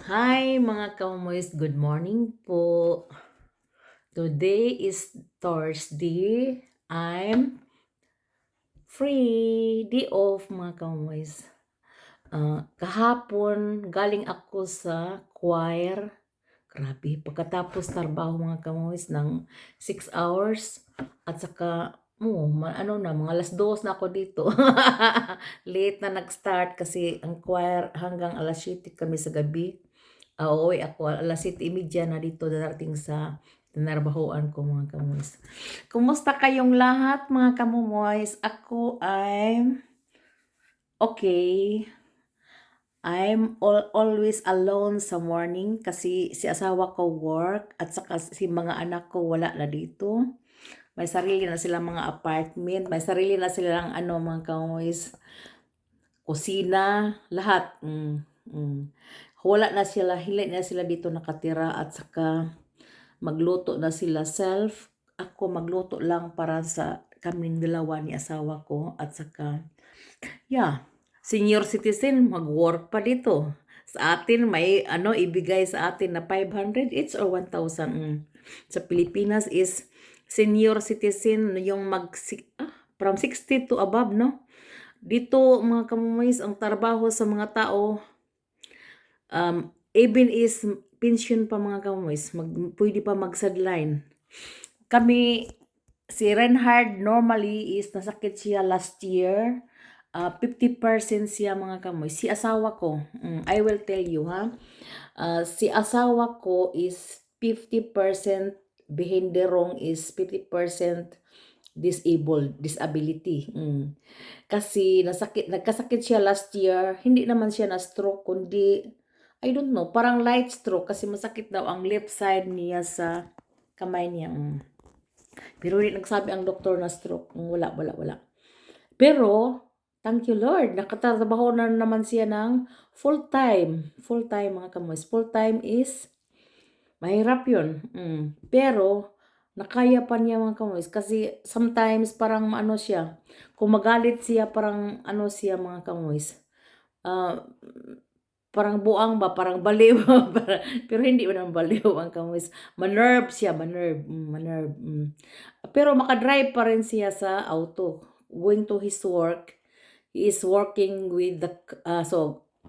Hi mga kamoys, good morning po. Today is Thursday. I'm free, day off mga kamoys. Kahapon galing ako sa choir. Grabe, pagkatapos trabaho mga kamoys ng 6 hours at saka mga alas 2 na ako dito. Late na nag-start kasi ang choir hanggang alas 7 kami sa gabi. Uuwi ako alas 7:30 na dito darating sa tinarbahuan ko mga kamoys. Kumusta kayong lahat mga kamoys? Ako ay okay. Always alone sa morning kasi si asawa ko work at saka si mga anak ko wala na dito. May sarili na silang mga apartment, may sarili na silang mga kamoys, kusina, lahat. Wala na sila, hili na sila dito nakatira at saka magluto na sila self. Ako magluto lang para sa kaming dalawa ni asawa ko at saka senior citizen mag-work pa dito. Sa atin may ibigay sa atin na 500 each or 1,000. Sa Pilipinas is senior citizen yung from 60 to above, no? Dito mga kamumays, ang trabaho sa mga tao even is pension pa mga kamumays, pwede pa mag-sideline. Kami, si Renhard normally is nasakit siya last year. 50% siya mga kamoy. Si asawa ko, I will tell you ha. Si asawa ko is 50% behind the wrong is 50% disability. Kasi nagkasakit siya last year. Hindi naman siya na stroke kundi I don't know, parang light stroke kasi masakit daw ang left side niya sa kamay niya. Pero hindi nagsabi ang doktor na stroke. Wala. Pero, thank you Lord, nakatrabaho na naman siya ng full-time. Full-time mga kamoys. Full-time is, mahirap yun. Pero, nakaya pa niya mga kamoys. Kasi sometimes parang siya. Kung magalit siya, parang siya mga kamoys. Parang buang ba, parang baliw. Pero hindi mo naman baliw ang kamoys. Manerve siya, manerve. Pero makadrive pa rin siya sa auto. Going to his work, he is working with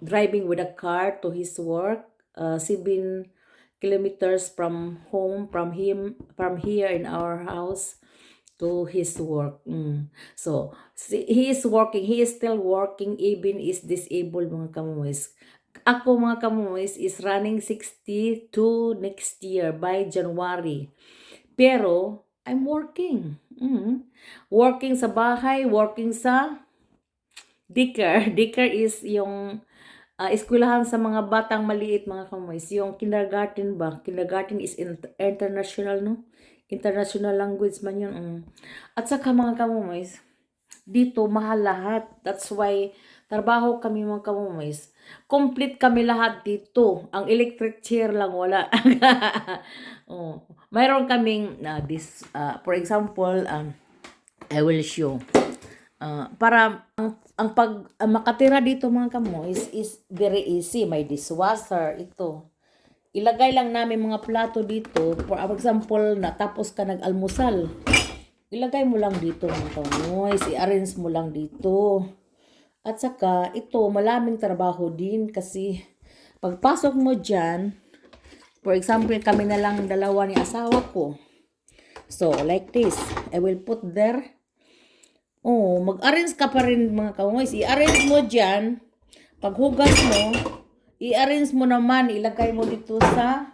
driving with a car to his work, 7 kilometers from home, from here in our house to his work. So, he is working, he is still working even is disabled mga kamumis. Ako mga kamumis is running 62 next year by January. Pero, I'm working. Working sa bahay, working sa daycare. Daycare is yung eskwelahan sa mga batang maliit mga kamoys. Yung kindergarten ba? Kindergarten is international, no? International language man yun. At saka mga kamoys, dito mahal lahat. That's why trabaho kami mga kamoys. Complete kami lahat dito. Ang electric chair lang wala. Mayroon kaming for example, I will show. Para ang makatira dito mga kamoys is very easy. May dishwasher ito. Ilagay lang namin mga plato dito. For example, natapos ka nag-almusal. Ilagay mo lang dito mga kamoys. I-arrange mo lang dito. At saka, ito, malaming trabaho din kasi pagpasok mo dyan, for example, kami na lang dalawa ni asawa ko. So, like this. I will put there. Mag-arrange ka pa rin mga kamoys. I-arrange mo dyan. Paghugas mo, i-arrange mo naman. Ilagay mo dito sa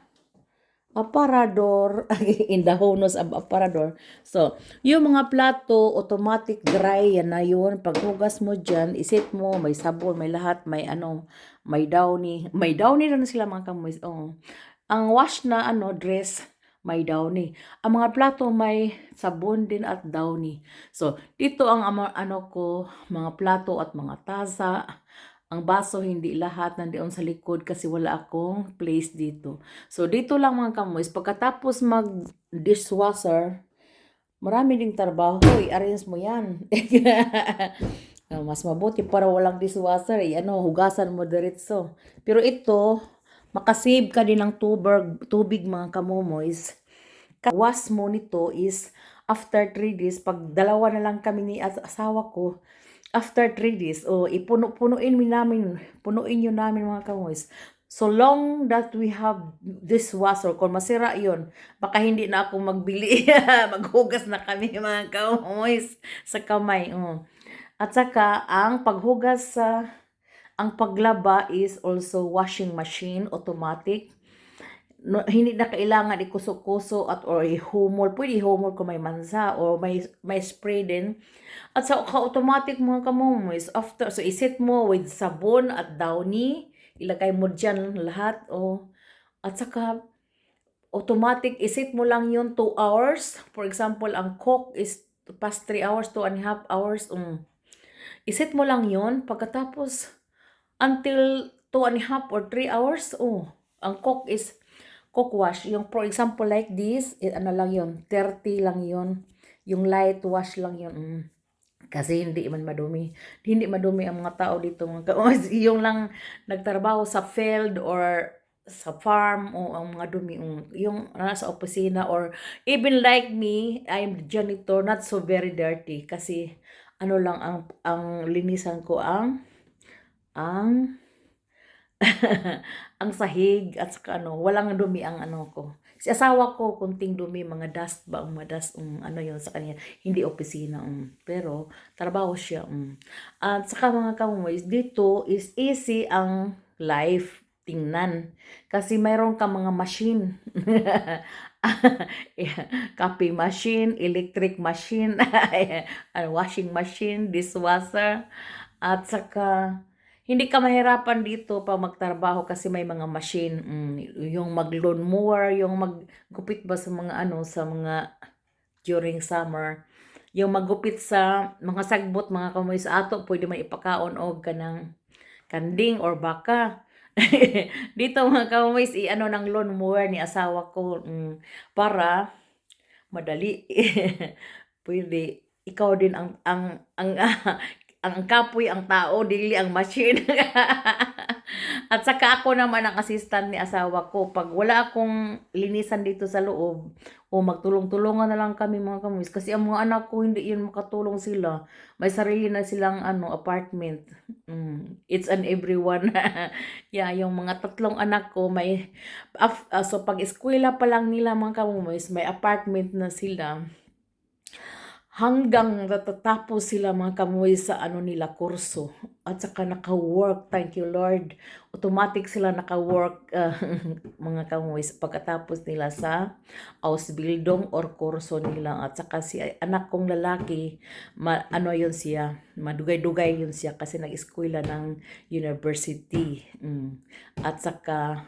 aparador. In the honos of aparador. So, yung mga plato, automatic dry, yan na yun. Paghugas mo dyan, iset mo, may sabon, may lahat, may downy. May downy na sila mga kamoys. Ang wash na dress, may downy. Ang mga plato may sabon din at downy. So, dito ang mga plato at mga tasa. Ang baso, hindi lahat nandiyon sa likod kasi wala akong place dito. So, dito lang mga kamoys. Pagkatapos mag-dishwasher, marami ding trabaho. I-arrange mo yan. Mas mabuti para walang dishwasher. Hugasan mo diretso. Pero ito, makasave ka din ng tubig mga kamomoys. Was mo nito is after 3 days, pag dalawa na lang kami ni asawa ko, after 3 days, punuin nyo namin mga kamoys. So long that we have dishwasher, kung masira yon, baka hindi na ako magbili. Maghugas na kami mga kamoys sa kamay. At saka, ang paglaba is also washing machine, automatic. No, hindi na kailangan ikuso-kuso at or ihumol. Pwede ihumol kung may mansa or may spray din. At sa automatic mga kamomoys, after, so isit mo with sabon at downy, ilagay mo dyan lahat. At saka, automatic, isit mo lang yun 2 hours. For example, ang cook is past 3 hours, 2.5 hours. Isit mo lang yun. Pagkatapos, until 2.5 or 3 hours, ang cook wash. Yung for example like this, ano lang yun, 30 lang yun. Yung light wash lang yun. Kasi hindi man madumi. Hindi madumi ang mga tao dito. Yung lang nagtrabaho sa field or sa farm o ang mga dumi. Yung nasa opisina or even like me, I'm janitor, not so very dirty. Kasi ano lang ang linisan ko ang ang sahig at saka walang dumi ang ko. Si asawa ko, kunting dumi, mga dust ba, mga dust, yun sa kanya, hindi opisina, pero trabaho siya, At saka mga kamoys, dito is easy ang life, tingnan. Kasi mayroon ka mga machine. Coffee machine, electric machine, washing machine, dishwasher, at saka hindi ka mahirapan dito pa magtrabaho kasi may mga machine. Yung mag-lawn mower, yung maggupit ba sa mga sa mga during summer. Yung maggupit sa mga sagbot, mga kamoy sa ato, pwede man ipakaon og kanang kanding or baka. Dito mga kamoy, ng lawn mower ni asawa ko para madali. Pwede ikaw din ang kapoy ang tao, dili ang machine. At saka ako naman ang assistant ni asawa ko. Pag wala akong linisan dito sa loob, magtulong-tulungan na lang kami mga kamuis. Kasi ang mga anak ko, hindi yun makatulong sila. May sarili na silang apartment. It's an everyone. Yeah, yung mga 3 anak ko, so pag eskwela pa lang nila mga kamuis, may apartment na sila. Hanggang natatapos sila mga kamoy sa nila kurso at saka naka-work, thank you Lord, automatic sila naka-work, mga kamoy pagkatapos nila sa Ausbildung or kurso nila. At saka si anak kong lalaki, yun siya, madugay-dugay yun siya kasi nag-eskwela ng university. At saka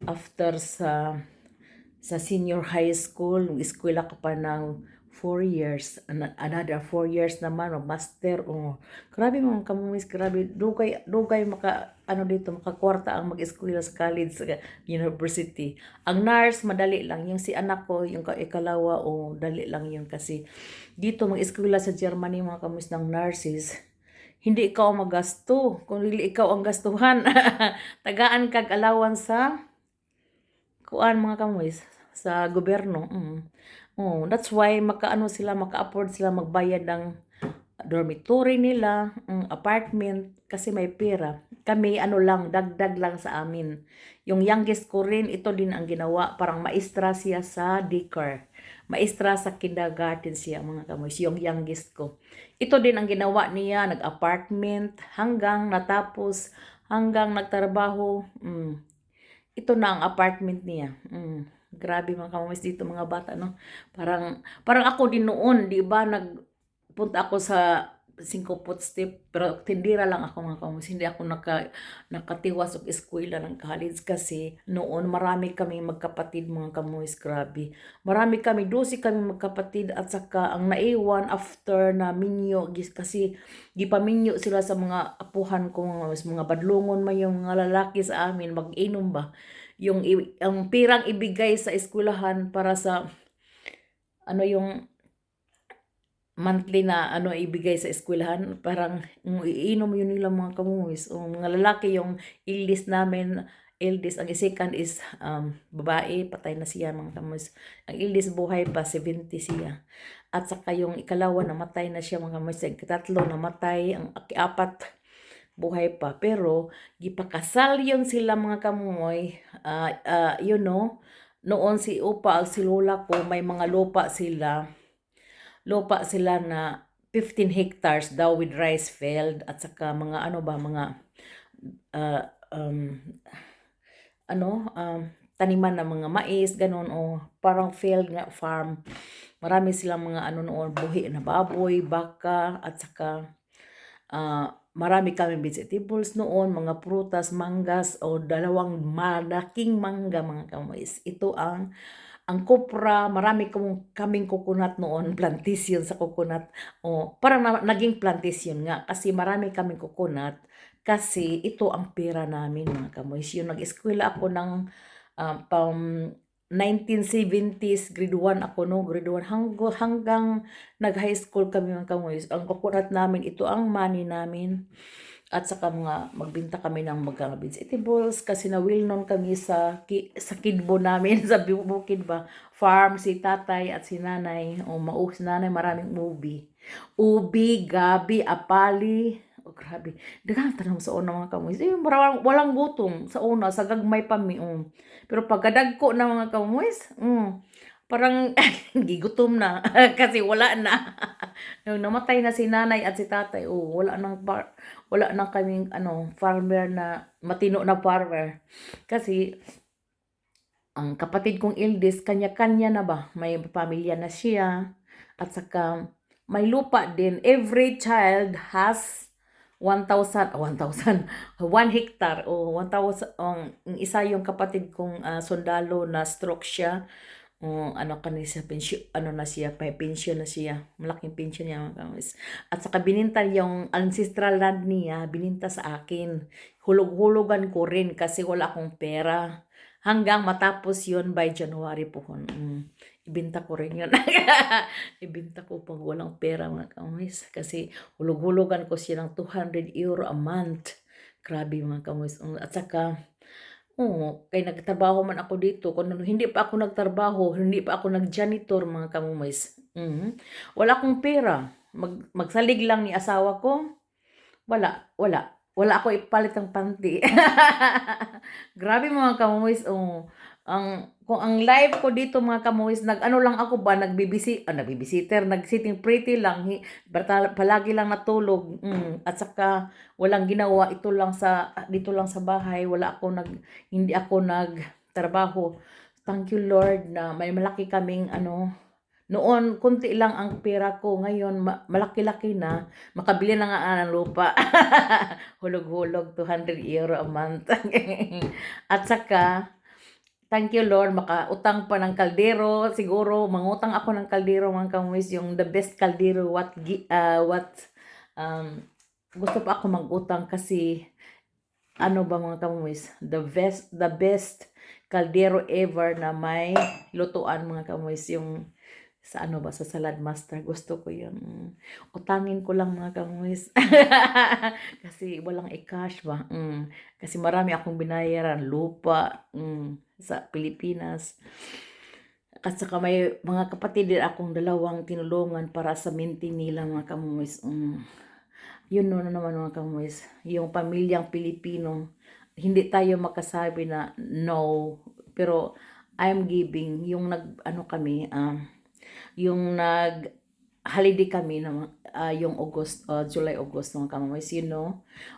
after sa senior high school, eskwela ka pa ng 4 years, another 4 years naman, master, grabe mga kamumis, grabe, dugay dito, makakwarta ang mag-eskwela sa college, sa university. Ang nurse, madali lang, yung si anak ko, yung ikalawa, dali lang yun kasi, dito mag-eskwela sa Germany, mga kamumis ng nurses, hindi ikaw magasto, kung hindi ikaw ang gastuhan, tagaan kag allowance sa, kuan mga kamuis, sa gobyerno. That's why maka-afford sila magbayad ng dormitory nila, apartment, kasi may pera. Kami, lang, dagdag lang sa amin. Yung youngest ko rin, ito din ang ginawa, parang maestra siya sa daycare. Maestra sa kindergarten siya, mga kamoys, yung youngest ko. Ito din ang ginawa niya, nag-apartment, hanggang natapos, hanggang nagtrabaho, ito na ang apartment niya. Grabe mga kamumis dito mga bata, no? Parang ako din noon, di ba, nagpunta ako sa 5 step, pero tindira lang ako mga kamumis. Hindi ako nakatiwas og eskwela ng college kasi noon marami kami magkapatid mga kamumis, grabe. Marami kami, 12 kami magkapatid at saka ang naiwan after na minyo kasi gipaminyo sila sa mga apuhan ko, mga badlungon man yung mga lalaki sa amin, mag-inom ba yung ang pirang ibigay sa eskwelahan para sa yung monthly na ibigay sa eskwelahan, parang iinom yun nila mga kamumis, o mga lalaki yung ilis namin eldest, ang second is babae, patay na siya mga kamoys. Ang eldest buhay pa, 70 siya. At saka yung ikalawa namatay na siya mga kamoys. Ang tatlo namatay, ang apat buhay pa. Pero gipakasal yun sila mga kamoy. You know, noon si upa at si lola ko may mga lupa sila na 15 hectares daw with rice field at saka mga ano ba mga uh, um, taniman ng mga mais ganon o parang field nga farm. Marami silang mga ano noon buhi na baboy, baka at saka marami kami vegetables noon, mga prutas, manggas o dalawang malaking mangga mga kamoys. Ito ang kopra, marami kaming coconut noon, plantation sa coconut. O, parang naging plantation nga kasi marami kaming coconut kasi ito ang pera namin mga kamoys. Yung nag-eskwela ako ng pang 1970s, grade 1 ako no, grade 1 hanggang nag-high school kami mga kamoys. Ang coconut namin, ito ang money namin. At saka mga magbenta kami ng mga vegetables kasi na well known kami sa kidbo namin sa bukid ba farm si tatay at si nanay o si nanay maraming ubi, gabi, apali. Oh, grabe. Daghang tanong sa una mga kamoys. Walang gutom sa una, sa gagmay pa mi. Pero pagkadagko na mga kamoys, parang gigutom na kasi wala na. Nung namatay na si nanay at si tatay, wala nang kaming farmer na matino na farmer. Kasi ang kapatid kong eldest, kanya-kanya na ba? May pamilya na siya. At saka may lupa din. Every child has 1,000, 1 hectare o 1,000. Ang isa yung kapatid kong sundalo na stroke siya. Ano siya, pension na siya. Malaking pension niya mga kamis. At saka bininta yung ancestral land niya, bininta sa akin. Hulog-hulugan ko rin kasi wala akong pera. Hanggang matapos yun by January po. Ibenta ko rin yun. Ibenta ko pag walang pera mga kamis. Kasi hulog-hulugan ko siya ng €200 a month. Grabe mga kamis. At saka, kay nagtrabaho man ako dito. Kung hindi pa ako nagtrabaho, hindi pa ako nag-janitor mga kamumis. Wala akong pera. Magsalig lang ni asawa ko. Wala ako ipalit ng panty. Grabe mga kamuis. Kung ang live ko dito mga kamuis, nag-ano lang ako ba, nagbibisiter, nag-sitting pretty lang, palagi lang natulog. At saka walang ginawa, dito lang sa bahay, hindi ako nagtrabaho. Thank you Lord na may malaki kaming noon, kunti lang ang pera ko. Ngayon, malaki-laki na. Makabili na nga ng lupa. Hulog-hulog, €200 a month. At saka, thank you Lord, makautang pa ng kaldero. Siguro, mangutang ako ng kaldero mga kamuis. Yung the best kaldero, gusto pa ako mag-utang kasi, mga kamuis, the best kaldero ever na may lutuan mga kamuis. Yung sa sa Salad Master. Gusto ko yun. Utangin ko lang mga kamuis. Kasi walang i-cash ba. Kasi marami akong binayaran. Lupa sa Pilipinas. At saka may mga kapatid din akong dalawang tinulungan para sa minting nila mga kamuis. Yun naman mga kamuis. Yung pamilyang Pilipino. Hindi tayo makasabi na no. Pero I'm giving. Yung kami, yung holiday kami na yung July, August mga kamoys,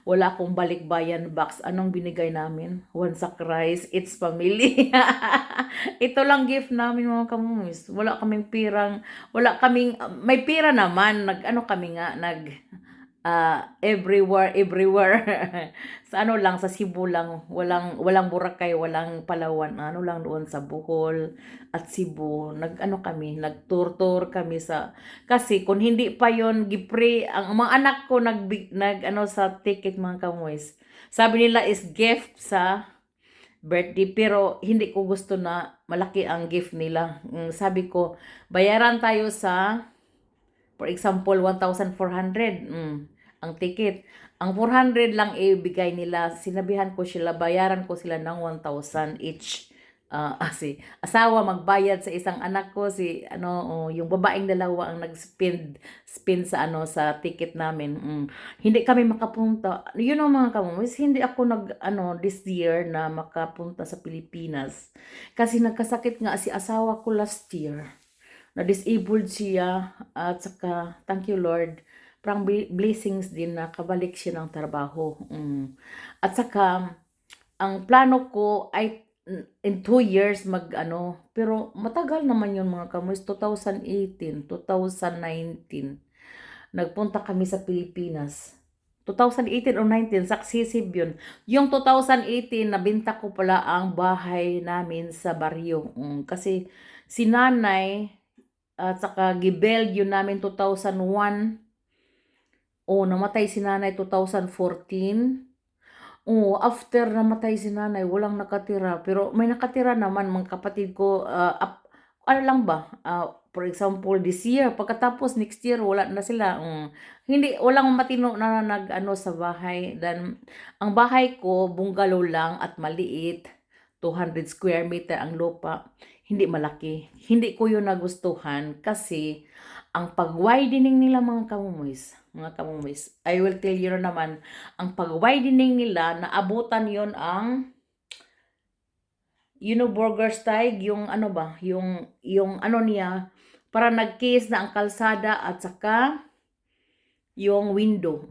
wala akong balikbayan box. Anong binigay namin? 1 sack rice, it's family. Ito lang gift namin mga kamoys. Wala kaming may pira naman, kami nga, everywhere. Sa lang, sa Cebu lang, walang Boracay, walang Palawan, lang doon sa Bohol at Cebu. Nag-tour kami kasi kung hindi pa yon gipre, ang mga anak ko sa ticket mga kamoys. Sabi nila is gift sa birthday, pero hindi ko gusto na malaki ang gift nila. Sabi ko, bayaran tayo sa, for example, 1,400. Ang ticket. Ang 400 lang ibigay nila, sinabihan ko sila, bayaran ko sila ng 1,000 each. Si asawa magbayad sa isang anak ko, si yung babaeng dalawa ang spend sa sa ticket namin. Hindi kami makapunta. Yun ang mga kamumis, hindi ako this year na makapunta sa Pilipinas. Kasi nagkasakit nga si asawa ko last year. Na-disabled siya at saka thank you Lord. Parang blessings din na kabalik siya ng trabaho. At saka ang plano ko ay in 2 years pero matagal naman yun mga kamoys, 2018, 2019. Nagpunta kami sa Pilipinas. 2018 o 19, successive yun. Yung 2018, nabinta ko pala ang bahay namin sa baryo. Kasi si nanay, at saka gibeld yun namin 2001. Namatay si nanay 2014. After namatay si nanay, walang nakatira. Pero may nakatira naman mga kapatid ko. Ano lang ba? For example, this year. Pagkatapos next year, wala na sila. Hindi, walang matino na sa bahay. Then, ang bahay ko, bungalow lang at maliit. 200 square meter ang lupa. Hindi malaki. Hindi ko yun nagustuhan kasi ang pag-widening nila mga kamumoys, I will tell you naman, ang pag-widening nila, naabutan yon ang, burger style, yung niya, para nag-case na ang kalsada at saka, yung window.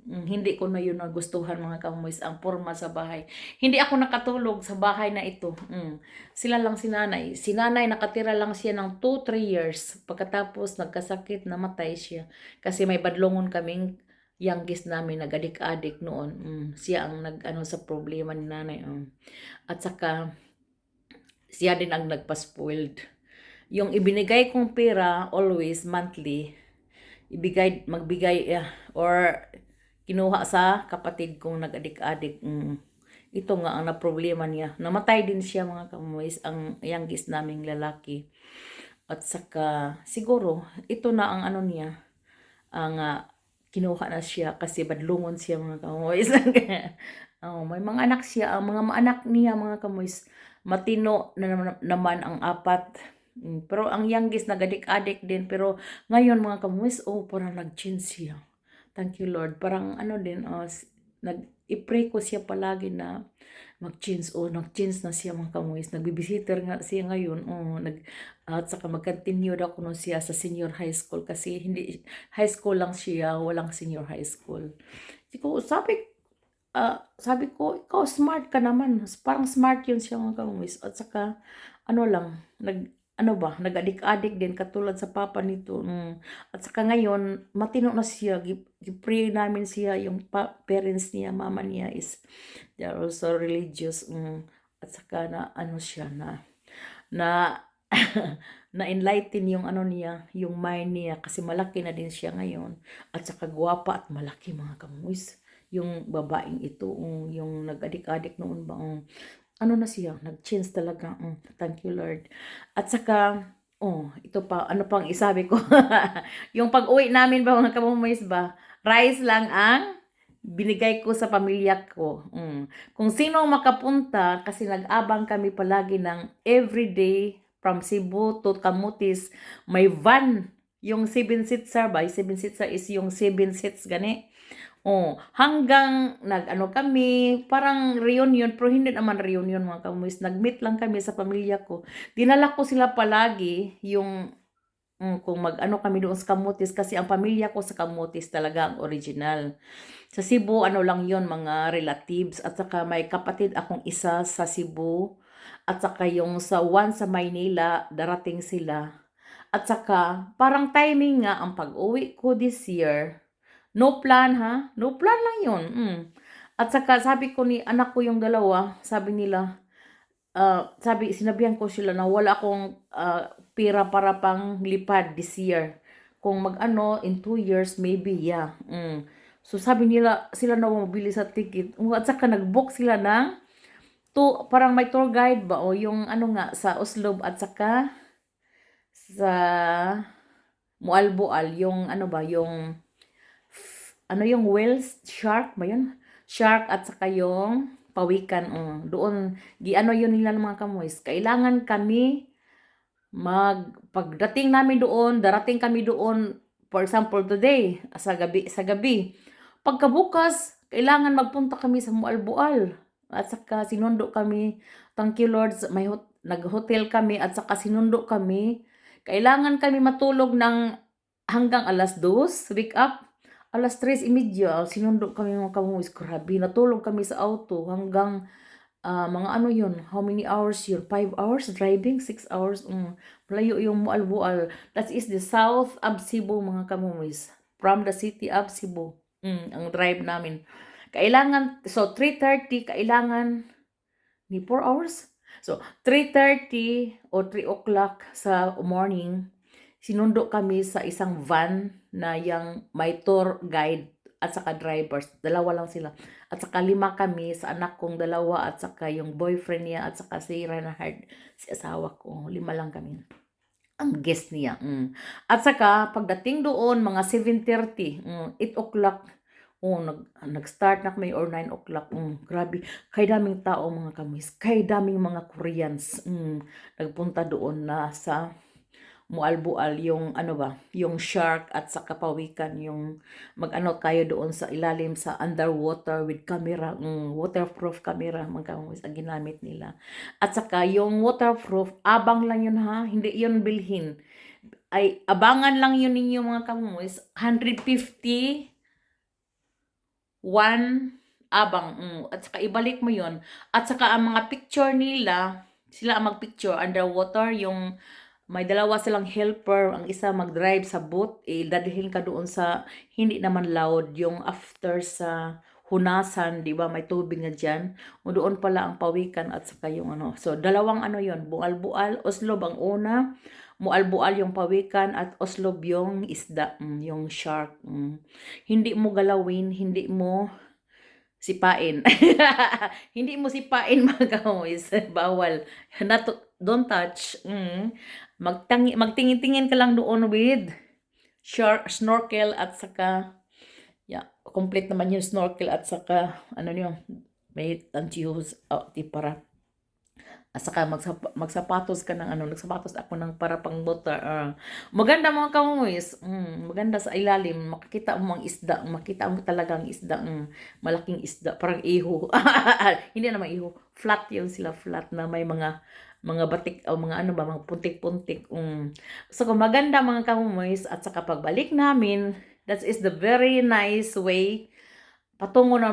Hindi ko na yun nagustuhan mga kamumoys, ang forma sa bahay. Hindi ako nakatulog sa bahay na ito. Sila lang si nanay. Si nanay nakatira lang siya ng 2-3 years. Pagkatapos nagkasakit, namatay siya. Kasi may badlongon kaming youngest namin, nag-adik-adik noon. Siya ang sa problema ni nanay. At saka, siya din ang nagpa-spoiled. Yung ibinigay kong pera, always, monthly, magbigay or kinuha sa kapatid kong nag-adik-adik. Ito nga ang na-problema niya. Namatay din siya mga kamumoys, ang youngest naming lalaki. At saka siguro ito na ang niya, ang kinuha na siya kasi badlungon siya mga kamumoys. May mga anak siya, ang mga anak niya mga kamumoys, matino na naman ang 4. Pero ang youngest nagadik-adik din. Pero ngayon mga kamuis, parang nag-change siya. Thank you Lord. Parang din, nag-i-pray ko siya palagi na mag-change. Nag-change na siya mga kamuis. Nagbibisiter nga siya ngayon. At saka mag-continue daw ko siya sa senior high school. Kasi hindi, high school lang siya, walang senior high school. Sabi ko, ikaw smart ka naman. Parang smart yun siya mga kamuis. At saka, nag-adik-adik din katulad sa papa nito. At saka ngayon, matino na siya. Pray namin siya, yung parents niya, mama niya they are also religious. At saka siya na na-enlighten yung niya, yung mind niya kasi malaki na din siya ngayon. At saka gwapa at malaki mga kamuis. Yung babaeng ito, yung nag-adik-adik noon ba, na siya, nag-change talaga. Thank you Lord. At saka, ito pa, pang isabi ko. Yung pag-uwi namin ba mga kamumoys ba, rice lang ang binigay ko sa pamilya ko. Kung sino makapunta, kasi nag-abang kami palagi ng everyday from Cebu to Camotes, may van. Yung 7-seater ba? 7-seater is yung 7 seats gani. Hanggang kami, parang reunion, pero hindi naman reunion mga kamuis. Nag-meet lang kami sa pamilya ko. Dinala ko sila palagi, yung kung kami doon sa Camotes, kasi ang pamilya ko sa Camotes talaga ang original. Sa Cebu, lang yon mga relatives, at saka may kapatid akong isa sa Cebu, at saka yung sa sa Maynila, darating sila. At saka, parang timing nga ang pag-uwi ko this year. No plan ha? No plan lang yun. At saka sabi ko ni anak ko yung dalawa, sabi nila, sinabihan ko sila na wala akong pera para pang lipad this year. Kung in 2 years, maybe, yeah. So sabi nila, sila na mabili sa ticket. At saka nag-book sila ng parang may tour guide ba o yung sa Oslob at saka sa Mualboal, yung yung ano yung whales, shark ba yun? Shark at saka yung pawikan. Doon, ano yun nila ng mga kamoys. Kailangan kami pagdating namin doon, darating kami doon, for example, today, sa gabi. Pagkabukas, kailangan magpunta kami sa Mualbual. At saka sinundo kami, thank you Lord, nag-hotel kami at saka sinundo kami. Kailangan kami matulog ng hanggang alas 2, wake up. Alas 3:30, sinundo kami mga kamuis. Grabe, natulog kami sa auto hanggang mga ano yun, how many hours yun? 5 hours driving, 6 hours. Malayo yung Mualbual. That is the south of Cebu mga kamumis. From the city of Cebu. Ang drive namin. So 3:30, kailangan ni 4 hours. So 3:30 o 3 o'clock sa morning, sinundo kami sa isang van na yung may tour guide at saka drivers. Dalawa lang sila. At saka 5 kami sa anak kong dalawa at saka yung boyfriend niya at saka si Reinhard, si asawa ko. 5 lang kami. Ang guest niya. At saka pagdating doon mga 7:30, 8 o'clock, nag-start na kami or 9 o'clock. Grabe, kay daming tao mga kamis, kay daming mga Koreans. Nagpunta doon na sa Mualbual, yung ano ba, yung shark at saka pawikan, yung mag-ano kayo doon sa ilalim sa underwater with camera, waterproof camera mga kamis ang ginamit nila. At saka yung waterproof, abang lang yun ha, hindi yun bilhin. Ay, abangan lang yun ninyo mga kamis, 150, one abang. At saka ibalik mo yun. At saka ang mga picture nila, sila ang magpicture underwater, yung may dalawa silang helper, ang isa mag-drive sa boat, dadalhin ka doon sa hindi naman loud, yung after sa hunasan, di ba, may tubig na dyan, o doon pala ang pawikan at saka yung ano. So, dalawang ano yon, Mualbual, Oslob ang una, Mualbual yung pawikan, at Oslob yung isda, yung shark. Hindi mo galawin, hindi mo sipain. Hindi mo sipain mga kamoys, bawal. Don't touch. Magtingin-tingin ka lang doon with snorkel at saka complete naman yung snorkel at saka ano niyo, may anti-hose para at saka magsapatos ka ng nagsapatos ako ng para pang motor. Maganda mga kamuis. Maganda sa ilalim. Makikita mo ang isda. Makita mo talaga ang isda. Malaking isda. Parang iho. Hindi naman iho. Flat yun sila. Flat na may mga batik o mga ano ba, mga puntik-puntik. So kung maganda mga kamuis at saka pagbalik namin, that is the very nice way patungo na